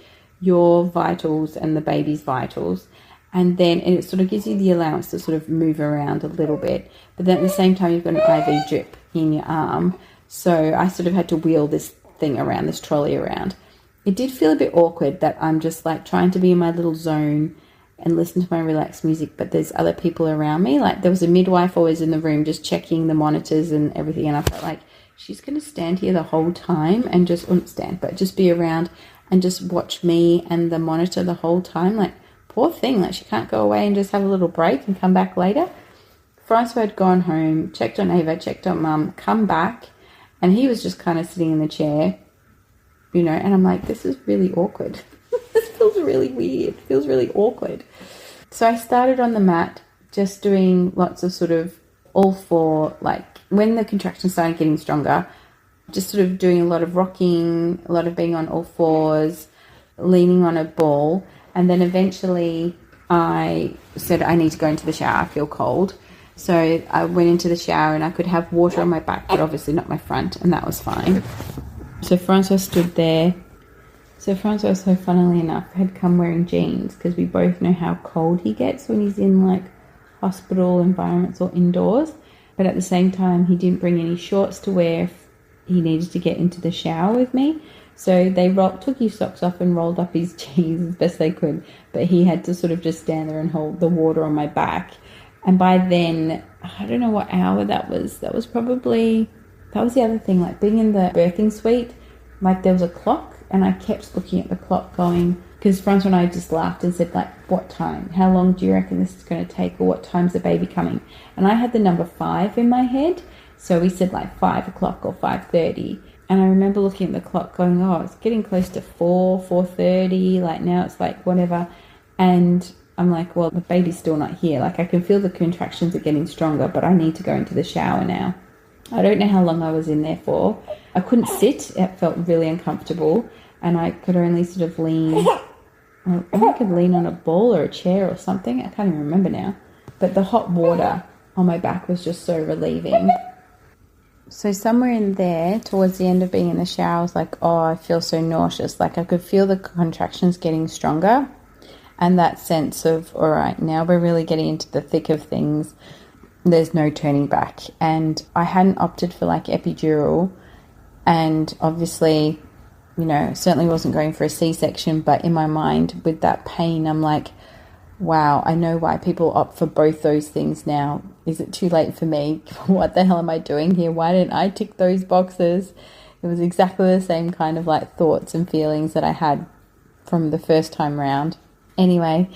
your vitals and the baby's vitals, and it sort of gives you the allowance to sort of move around a little bit, but then at the same time you've got an IV drip in your arm. So I sort of had to wheel this thing around, this trolley around. It did feel a bit awkward that I'm just like trying to be in my little zone and listen to my relaxed music, but there's other people around me. Like, there was a midwife always in the room just checking the monitors and everything, and I felt like she's going to stand here the whole time and just just be around and just watch me and the monitor the whole time. Like, poor thing, like, she can't go away and just have a little break and come back later. Francois had gone home, checked on Ava, checked on Mum, come back, and he was just kind of sitting in the chair, and I'm like, this is really awkward. This feels really weird. It feels really awkward. So I started on the mat, just doing lots of sort of all four, like, when the contractions started getting stronger, just sort of doing a lot of rocking, a lot of being on all fours, leaning on a ball. And then eventually I said, I need to go into the shower. I feel cold. So I went into the shower and I could have water on my back, but obviously not my front, and that was fine. So Francois stood there. So Francois, so funnily enough, had come wearing jeans because we both know how cold he gets when he's in like hospital environments or indoors. But at the same time, he didn't bring any shorts to wear if he needed to get into the shower with me. So they took his socks off and rolled up his jeans as best they could. But he had to sort of just stand there and hold the water on my back. And by then, I don't know what hour that was. That was the other thing, like being in the birthing suite, like there was a clock and I kept looking at the clock going, because Francois and I just laughed and said, like, what time? How long do you reckon this is going to take, or what time's the baby coming? And I had the number 5 in my head. So we said like 5 o'clock or 5:30. And I remember looking at the clock going, oh, it's getting close to 4:30. Like now it's like whatever. And I'm like, well, the baby's still not here. Like I can feel the contractions are getting stronger, but I need to go into the shower now. I don't know how long I was in there for. I couldn't sit. It felt really uncomfortable. And I could only sort of lean. I could lean on a ball or a chair or something. I can't even remember now. But the hot water on my back was just so relieving. So somewhere in there, towards the end of being in the shower, I was like, oh, I feel so nauseous. Like I could feel the contractions getting stronger. And that sense of, all right, now we're really getting into the thick of things. There's no turning back. And I hadn't opted for like epidural. And obviously, you know, certainly wasn't going for a C-section. But in my mind, with that pain, I'm like, wow, I know why people opt for both those things now. Is it too late for me? What the hell am I doing here? Why didn't I tick those boxes? It was exactly the same kind of like thoughts and feelings that I had from the first time round. Anyway,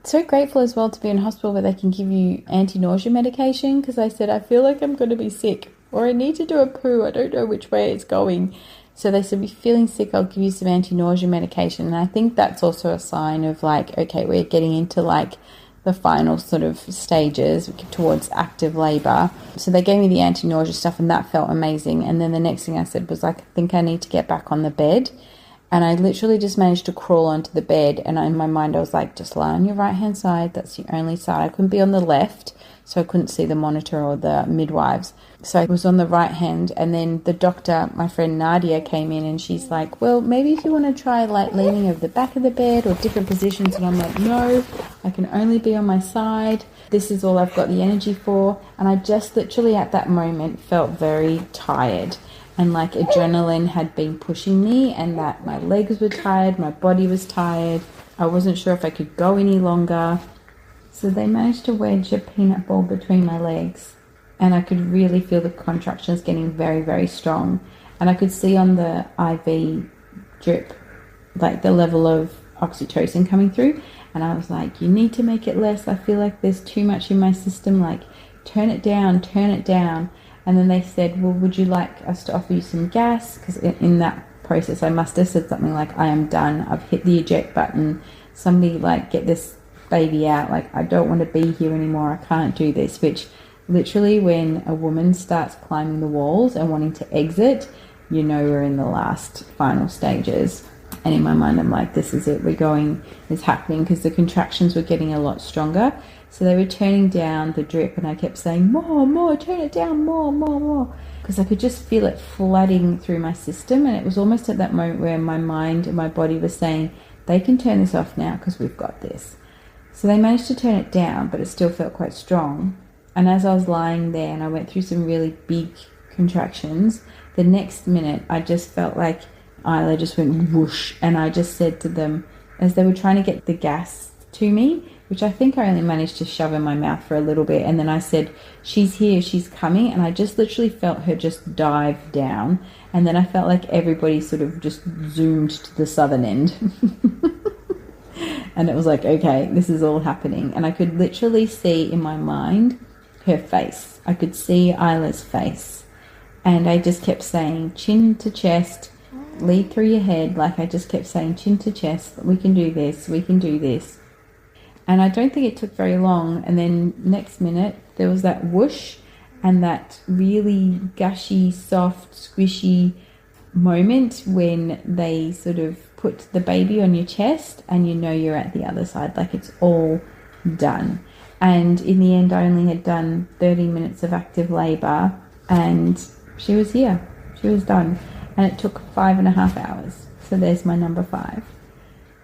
so grateful as well to be in hospital where they can give you anti-nausea medication, because I said, I feel like I'm going to be sick or I need to do a poo. I don't know which way it's going. So they said, if you're feeling sick, I'll give you some anti-nausea medication. And I think that's also a sign of like, okay, we're getting into like the final sort of stages towards active labor. So they gave me the anti-nausea stuff and that felt amazing. And then the next thing I said was like, I think I need to get back on the bed. And I literally just managed to crawl onto the bed. And in my mind, I was like, just lie on your right-hand side. That's the only side. I couldn't be on the left, so I couldn't see the monitor or the midwives. So I was on the right hand. And then the doctor, my friend Nadia, came in and she's like, well, maybe if you want to try like leaning over the back of the bed or different positions. And I'm like, no, I can only be on my side. This is all I've got the energy for. And I just literally at that moment felt very tired. And like adrenaline had been pushing me and that my legs were tired, my body was tired. I wasn't sure if I could go any longer. So they managed to wedge a peanut ball between my legs and I could really feel the contractions getting very, very strong. And I could see on the IV drip, like the level of oxytocin coming through. And I was like, you need to make it less. I feel like there's too much in my system. Like turn it down, turn it down. And then they said, well, would you like us to offer you some gas? Because in that process, I must have said something like, I am done. I've hit the eject button. Somebody like get this baby out. Like, I don't want to be here anymore. I can't do this. Which literally when a woman starts climbing the walls and wanting to exit, you know we're in the last final stages. And in my mind, I'm like, this is it. It's happening, because the contractions were getting a lot stronger. So they were turning down the drip and I kept saying, more, turn it down, more. Because I could just feel it flooding through my system. And it was almost at that moment where my mind and my body was saying, they can turn this off now because we've got this. So they managed to turn it down, but it still felt quite strong. And as I was lying there and I went through some really big contractions, the next minute I just felt like Isla just went whoosh. And I just said to them, as they were trying to get the gas to me, which I think I only managed to shove in my mouth for a little bit. And then I said, she's here, she's coming. And I just literally felt her just dive down. And then I felt like everybody sort of just zoomed to the southern end. And it was like, okay, this is all happening. And I could literally see in my mind her face. I could see Isla's face. And I just kept saying, chin to chest, lead through your head. Like I just kept saying, chin to chest, we can do this, we can do this. And I don't think it took very long. And then next minute, there was that whoosh. and that really gushy, soft, squishy moment when they sort of put the baby on your chest and you know you're at the other side, like it's all done. And in the end, I only had done 30 minutes of active labour and she was here. She was done. And it took 5.5 hours. So there's my number 5.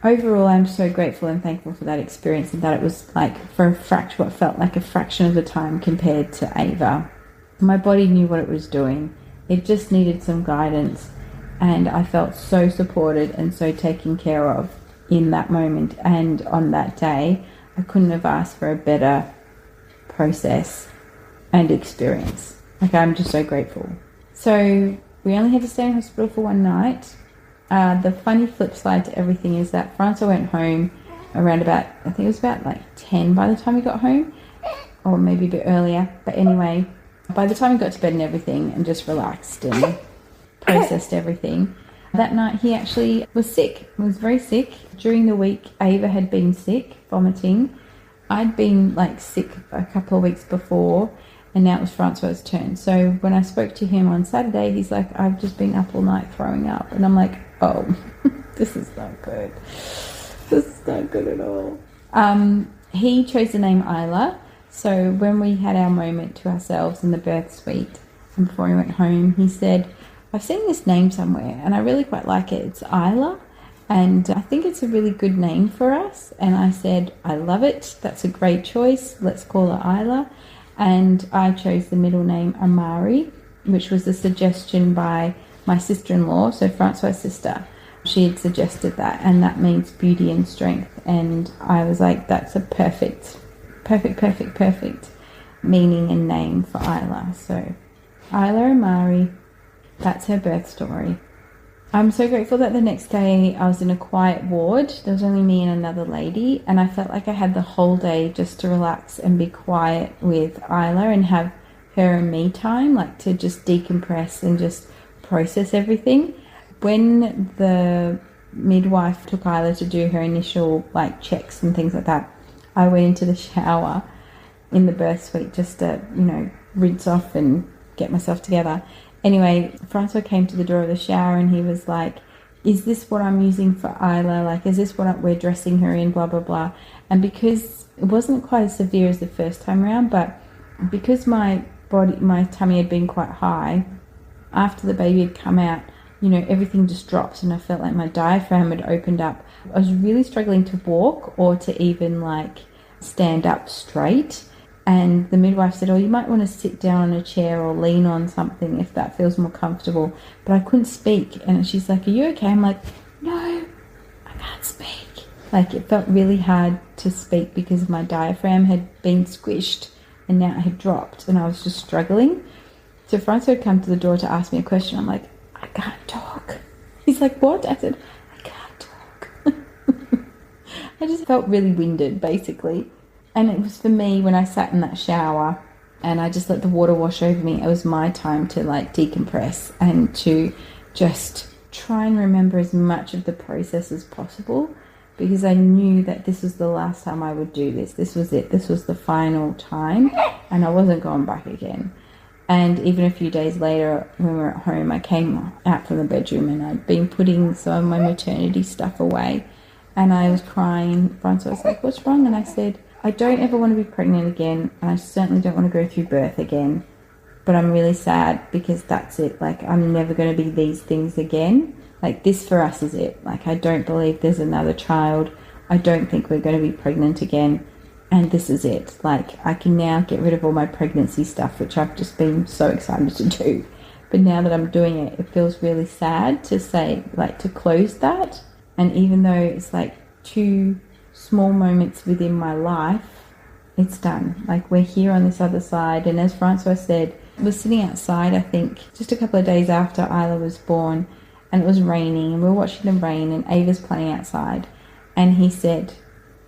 Overall, I'm so grateful and thankful for that experience, and that it was like for what felt like a fraction of the time compared to Ava. My body knew what it was doing. It just needed some guidance, and I felt so supported and so taken care of in that moment and on that day. I couldn't have asked for a better process and experience. Like, I'm just so grateful. So we only had to stay in hospital for one night. The funny flip side to everything is that Francois went home around about, I think it was about like 10 by the time he got home, or maybe a bit earlier. But anyway, by the time he got to bed and everything and just relaxed and processed everything, that night he actually was sick. He was very sick. During the week, Ava had been sick, vomiting. I'd been like sick a couple of weeks before, and now it was Francois's turn. So when I spoke to him on Saturday, he's like, I've just been up all night throwing up. And I'm like, oh, this is not good. This is not good at all. He chose the name Isla. So when we had our moment to ourselves in the birth suite, and before he went home, he said, I've seen this name somewhere and I really quite like it. It's Isla, and I think it's a really good name for us. And I said, I love it. That's a great choice. Let's call her Isla. And I chose the middle name Amari, which was a suggestion by my sister-in-law, so Francois' sister. She had suggested that, and that means beauty and strength. And I was like, that's a perfect meaning and name for Isla. So Isla Amari, that's her birth story. I'm so grateful that the next day I was in a quiet ward. There was only me and another lady, and I felt like I had the whole day just to relax and be quiet with Isla and have her and me time, like to just decompress and just process everything. When the midwife took Isla to do her initial like checks and things like that, I went into the shower in the birth suite just to, rinse off and get myself together. Anyway, Francois came to the door of the shower and he was like, is this what I'm using for Isla? Like, is this what we're dressing her in? Blah, blah, blah. And because it wasn't quite as severe as the first time around, but because my tummy had been quite high, after the baby had come out, everything just dropped and I felt like my diaphragm had opened up. I was really struggling to walk or to even like stand up straight. And the midwife said, oh, you might want to sit down on a chair or lean on something if that feels more comfortable. But I couldn't speak. And she's like, are you okay? I'm like, no, I can't speak. Like, it felt really hard to speak because my diaphragm had been squished and now it had dropped and I was just struggling. So Francois had come to the door to ask me a question. I'm like, I can't talk. He's like, what? I said, I can't talk. I just felt really winded, basically. And it was for me when I sat in that shower and I just let the water wash over me. It was my time to like decompress and to just try and remember as much of the process as possible, because I knew that this was the last time I would do this. This was it. This was the final time and I wasn't going back again. And even a few days later when we were at home, I came out from the bedroom and I'd been putting some of my maternity stuff away and I was crying. Francois was like, what's wrong? And I said, I don't ever want to be pregnant again, and I certainly don't want to go through birth again, but I'm really sad because that's it. Like, I'm never going to be these things again. Like, this for us is it. Like, I don't believe there's another child. I don't think we're going to be pregnant again, and this is it. Like, I can now get rid of all my pregnancy stuff, which I've just been so excited to do. But now that I'm doing it, it feels really sad to say, like, to close that. And even though it's like 2 small moments within my life, it's done. Like, we're here on this other side. And as Francois said, we're sitting outside, I think just a couple of days after Isla was born, and it was raining and we were watching the rain and Ava's playing outside, and he said,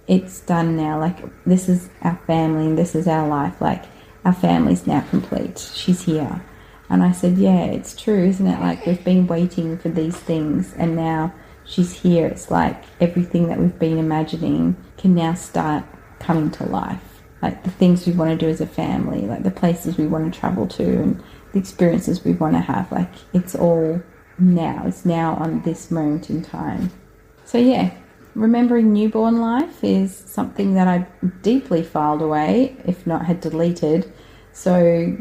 it's done now. Like, this is our family and this is our life. Like, our family's now complete. She's here. And I said, yeah, it's true, isn't it? Like, we've been waiting for these things and now she's here. It's like everything that we've been imagining can now start coming to life. like the things we want to do as a family, like the places we want to travel to and the experiences we want to have. Like it's all now. It's now on this moment in time. So yeah, remembering newborn life is something that I deeply filed away, if not had deleted. So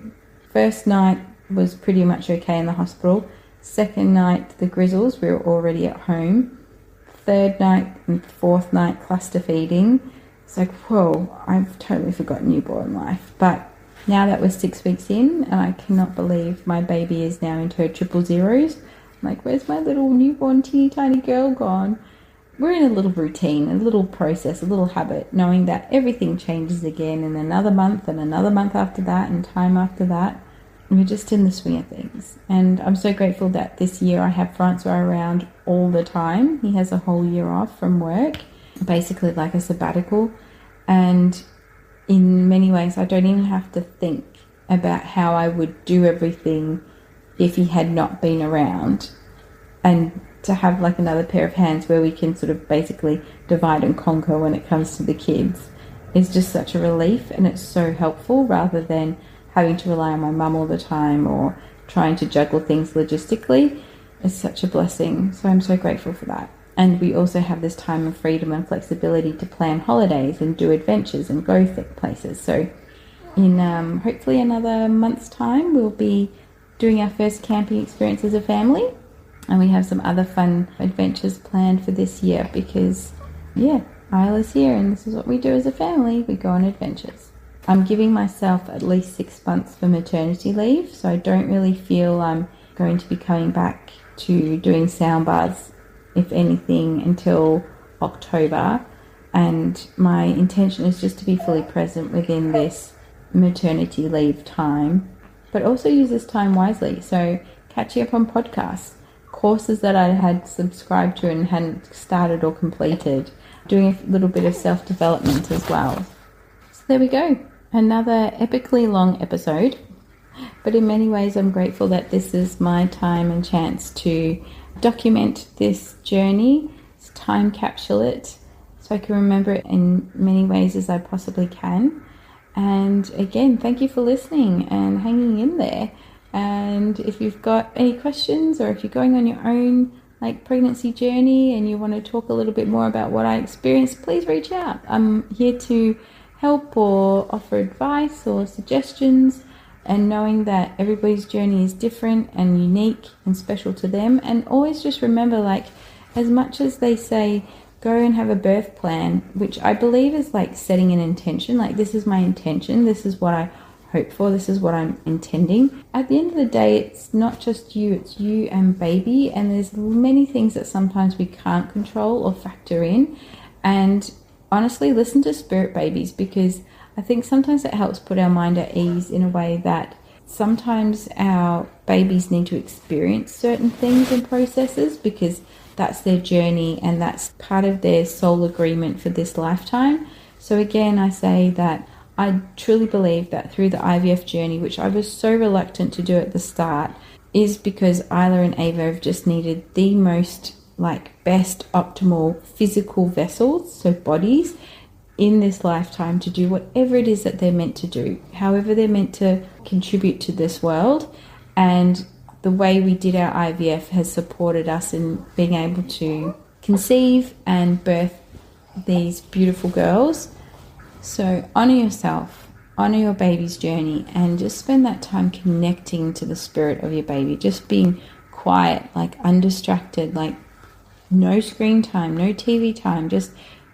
first night was pretty much okay in the hospital. Second night, the grizzles, we were already at home. Third night and fourth night, cluster feeding. It's like, whoa, I've totally forgotten newborn life. But now that we're 6 weeks in, and I cannot believe my baby is now into her 000s, I'm like, where's my little newborn teeny tiny girl gone? We're in a little routine, a little process, a little habit, knowing that everything changes again in another month and another month after that and time after that. We're just in the swing of things. And I'm so grateful that this year I have Francois around all the time. He has a whole year off from work, basically like a sabbatical. And in many ways, I don't even have to think about how I would do everything if he had not been around. And to have like another pair of hands where we can sort of basically divide and conquer when it comes to the kids is just such a relief, and it's so helpful rather than having to rely on my mum all the time or trying to juggle things logistically. It's such a blessing. So I'm so grateful for that. And we also have this time of freedom and flexibility to plan holidays and do adventures and go places. So in hopefully another month's time, we'll be doing our first camping experience as a family. And we have some other fun adventures planned for this year because, yeah, Isla's here and this is what we do as a family. We go on adventures. I'm giving myself at least 6 months for maternity leave, so I don't really feel I'm going to be coming back to doing sound baths, if anything, until October. And my intention is just to be fully present within this maternity leave time, but also use this time wisely. So catching up on podcasts, courses that I had subscribed to and hadn't started or completed, doing a little bit of self-development as well. So there we go. Another epically long episode, but in many ways I'm grateful that this is my time and chance to document this journey, time capsule it, so I can remember it in many ways as I possibly can. And again, thank you for listening and hanging in there. And if you've got any questions, or if you're going on your own like pregnancy journey and you want to talk a little bit more about what I experienced, please reach out. I'm here to help or offer advice or suggestions, and knowing that everybody's journey is different and unique and special to them. And always just remember, like, as much as they say go and have a birth plan, which I believe is like setting an intention, like this is my intention, this is what I hope for, this is what I'm intending. At the end of the day, it's not just you, it's you and baby, and there's many things that sometimes we can't control or factor in. And honestly, listen to spirit babies, because I think sometimes it helps put our mind at ease in a way that sometimes our babies need to experience certain things and processes because that's their journey and that's part of their soul agreement for this lifetime. So again, I say that I truly believe that through the IVF journey, which I was so reluctant to do at the start, is because Isla and Ava have just needed the most best optimal physical vessels, so bodies, in this lifetime to do whatever it is that they're meant to do, however they're meant to contribute to this world. And the way we did our IVF has supported us in being able to conceive and birth these beautiful girls. So honor yourself, honor your baby's journey, and just spend that time connecting to the spirit of your baby, just being quiet, undistracted, no screen time, no TV time, just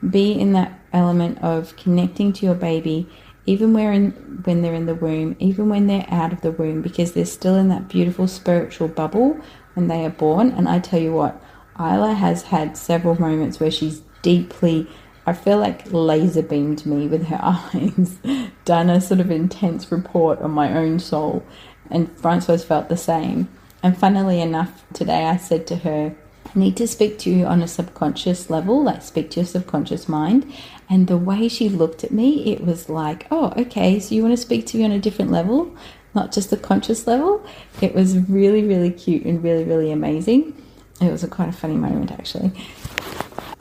be in that element of connecting to your baby, even when they're in the womb, even when they're out of the womb, because they're still in that beautiful spiritual bubble when they are born. And I tell you what, Isla has had several moments where she's deeply, I feel like, laser beamed me with her eyes, done a sort of intense report on my own soul, and Francois felt the same. And funnily enough, today I said to her, I need to speak to you on a subconscious level, speak to your subconscious mind. And the way she looked at me, it was like, oh, okay, so you want to speak to me on a different level, not just the conscious level. It was really, really cute and really, really amazing. It was quite a funny moment, actually.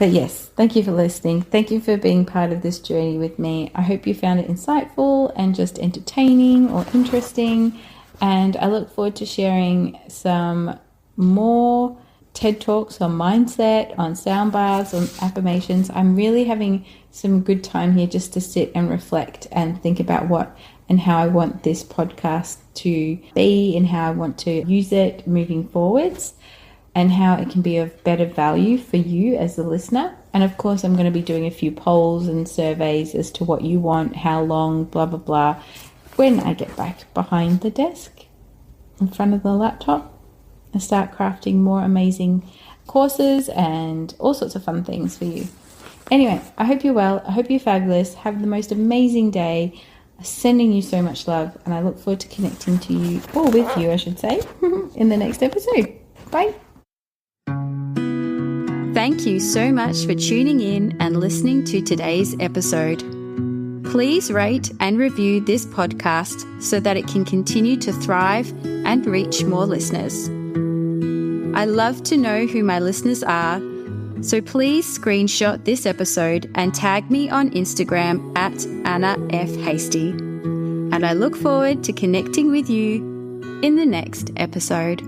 But yes, thank you for listening. Thank you for being part of this journey with me. I hope you found it insightful and just entertaining or interesting. And I look forward to sharing some more TED Talks on mindset, on sound baths, on affirmations. I'm really having some good time here just to sit and reflect and think about what and how I want this podcast to be and how I want to use it moving forwards, and how it can be of better value for you as a listener. And of course, I'm going to be doing a few polls and surveys as to what you want, how long, blah, blah, blah, when I get back behind the desk in front of the laptop and start crafting more amazing courses and all sorts of fun things for you. Anyway, I hope you're well. I hope you're fabulous. Have the most amazing day. Sending you so much love, and I look forward to connecting to you, or with you, I should say, in the next episode. Bye. Thank you so much for tuning in and listening to today's episode. Please rate and review this podcast so that it can continue to thrive and reach more listeners. I love to know who my listeners are, so please screenshot this episode and tag me on Instagram at Anna F. Hastie. And I look forward to connecting with you in the next episode.